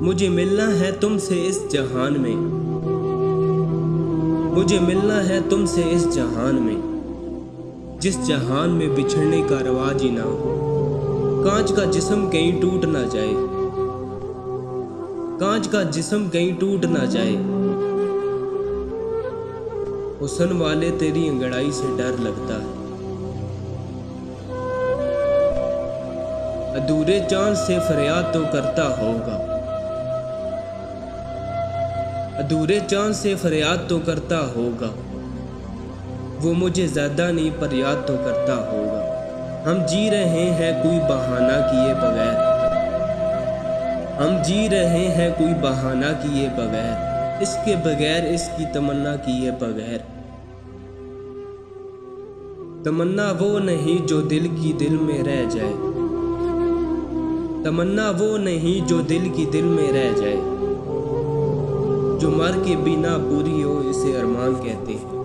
मुझे मिलना है तुमसे इस जहान में, मुझे मिलना है तुमसे इस जहान में, जिस जहान में बिछड़ने का रवाज ही ना हो। कांच का जिस्म कहीं टूट ना जाए, कांच का जिस्म कहीं टूट ना जाए। हुस्न वाले तेरी अंगड़ाई से डर लगता है। अधूरे चांद से फरियाद तो करता होगा, अधूरे चांद से फरियाद तो करता होगा। वो मुझे ज़्यादा नहीं पर याद तो करता होगा। हम जी रहे हैं कोई बहाना किए बगैर, हम जी रहे हैं कोई बहाना किए बगैर, इसके बगैर इसकी तमन्ना किए बगैर। तमन्ना वो नहीं जो दिल की दिल में रह जाए, तमन्ना वो नहीं जो दिल की दिल में रह जाए। जो मर के बिना पूरी हो इसे अरमान कहते हैं।